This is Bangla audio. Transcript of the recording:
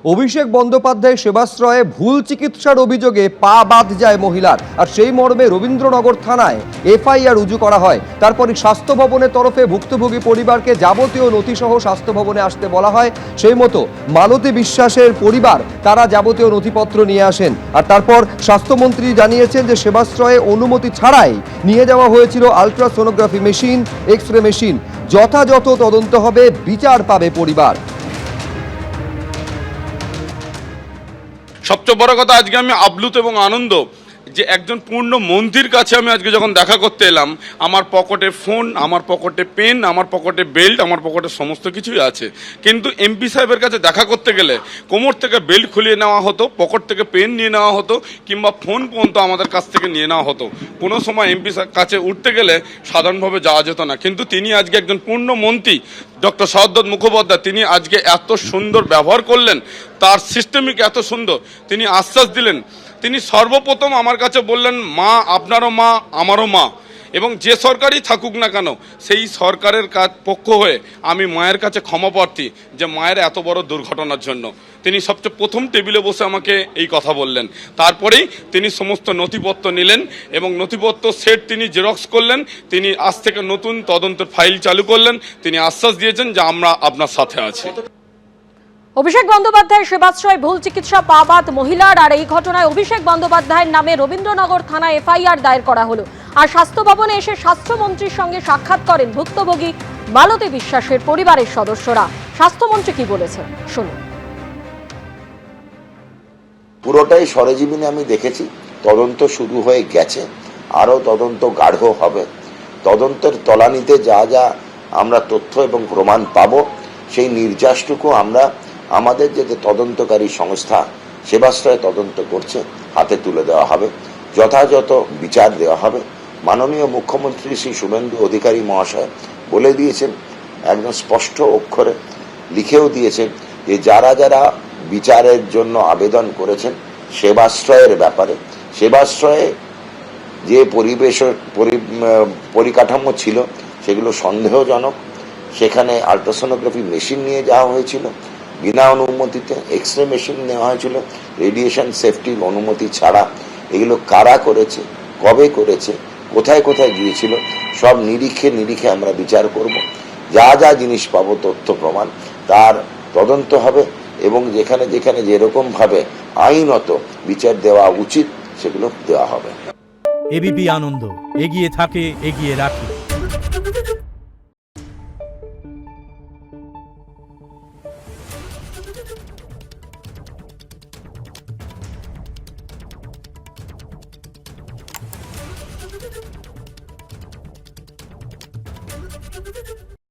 অভিষেক বন্দ্যোপাধ্যায় সেবাশ্রয়ে ভুল চিকিৎসার অভিযোগে পা বাদ যায় মহিলার, আর সেই মর্মে রবীন্দ্রনগর থানায় এফআইআর রুজু করা হয়। তারপরই স্বাস্থ্য ভবনের তরফে ভুক্তভোগী পরিবারকে যাবতীয় নথিসহ স্বাস্থ্য ভবনে আসতে বলা হয়। সেই মতো মালতী বিশ্বাসের পরিবার তারা যাবতীয় নথিপত্র নিয়ে আসেন। আর তারপর স্বাস্থ্যমন্ত্রী জানিয়েছেন যে সেবাশ্রয়ে অনুমতি ছাড়াই নিয়ে যাওয়া হয়েছিল ultrasonography machine, X ray machine. যথাযথ তদন্ত হবে, বিচার পাবে পরিবার। সবচেয়ে বড় কথা, আজকে আমি আপ্লুত এবং আনন্দ যে একজন পূর্ণ মন্ত্রীর কাছে আমি আজকে যখন দেখা করতে এলাম, আমার পকেটে ফোন, আমার পকেটে পেন, আমার পকেটে বেল্ট, আমার পকেটে সমস্ত কিছুই আছে। কিন্তু এমপি সাহেবের কাছে দেখা করতে গেলে কোমর থেকে বেল্ট খুলিয়ে নেওয়া হতো, পকেট থেকে পেন নিয়ে নেওয়া হতো, কিংবা ফোন পর্যন্ত আমাদের কাছ থেকে নিয়ে নেওয়া হতো। কোনো সময় এমপি কাছে উঠতে গেলে সাধারণভাবে যাওয়া যেত না। কিন্তু তিনি আজকে একজন পূর্ণ মন্ত্রী ডক্টর সহদেব মুখোপাধ্যায়, তিনি আজকে এত সুন্দর ব্যবহার করলেন, তার সিস্টেমিক এত সুন্দর, তিনি আশ্বাস দিলেন। তিনি সর্বপ্রথম আমার কাছে বললেন, মা আপনারও মা, আমারও মা, এবং যে সরকারই থাকুক না কেন সেই সরকারের পক্ষ হয়ে আমি মায়ের কাছে ক্ষমা প্রার্থী যে মায়ের এত বড় দুর্ঘটনার জন্য। তিনি সবচেয়ে প্রথম টেবিলে বসে আমাকে এই কথা বললেন। তারপরেই তিনি সমস্ত নথিপত্র নিলেন এবং নথিপত্র সেট তিনি জেরক্স করলেন। তিনি আজ থেকে নতুন তদন্তের ফাইল চালু করলেন। তিনি আশ্বাস দিয়েছেন যে আমরা আপনার সাথে আছি। অভিষেক বন্দ্যোপাধ্যায় সেবাশ্রয় ভুল চিকিৎসা পা বাদ মহিলার, আর এই ঘটনায় অভিষেক বন্দ্যোপাধ্যায়ের নামে রবীন্দ্রনগর থানায় এফআইআর দায়ের করা হলো। আর স্বাস্থ্য ভবনে এসে স্বাস্থ্যমন্ত্রীর সঙ্গে সাক্ষাৎ করেন ভুক্তভোগী মালতী বিশ্বাসের পরিবারের সদস্যরা। স্বাস্থ্যমন্ত্রী কি বলেছেন শুনুন। পুরোটাই সরেজমিনে আমি দেখেছি। তদন্ত শুরু হয়ে গেছে, আরও তদন্ত গাঢ় হবে। তদন্তের তলানিতে যা যা আমরা তথ্য এবং প্রমাণ পাব, সেই নির্যাসটুকু আমরা আমাদের যে তদন্তকারী সংস্থা সেবাশ্রয়ে তদন্ত করছে হাতে তুলে দেওয়া হবে, যথাযথ বিচার দেওয়া হবে। মাননীয় মুখ্যমন্ত্রী শ্রী শুভেন্দু অধিকারী মহাশয় বলে দিয়েছেন, একদম স্পষ্ট অক্ষরে লিখেও দিয়েছেন যে যারা যারা বিচারের জন্য আবেদন করেছেন সেবাশ্রয়ের ব্যাপারে, সেবাশ্রয়ে যে পরিকাঠামো ছিল সেগুলো সন্দেহজনক। সেখানে আলট্রাসোনোগ্রাফি মেশিন নিয়ে যাওয়া হয়েছিল বিনা অনুমতিতে, এক্স রে মেশিন নেওয়া হয়েছিল রেডিয়েশন সেফটির অনুমতি ছাড়া। এগুলো কারা করেছে, কবে করেছে, কোথায় কোথায় গিয়েছিল, সব নিরিখে আমরা বিচার করব। যা যা জিনিস পাবো তথ্য প্রমাণ, তার তদন্ত হবে এবং যেখানে যেখানে যেরকম ভাবে আইনত বিচার দেওয়া উচিত সেগুলো দেওয়া হবে। এবিপি আনন্দ, এগিয়ে থাকে, এগিয়ে রাখে।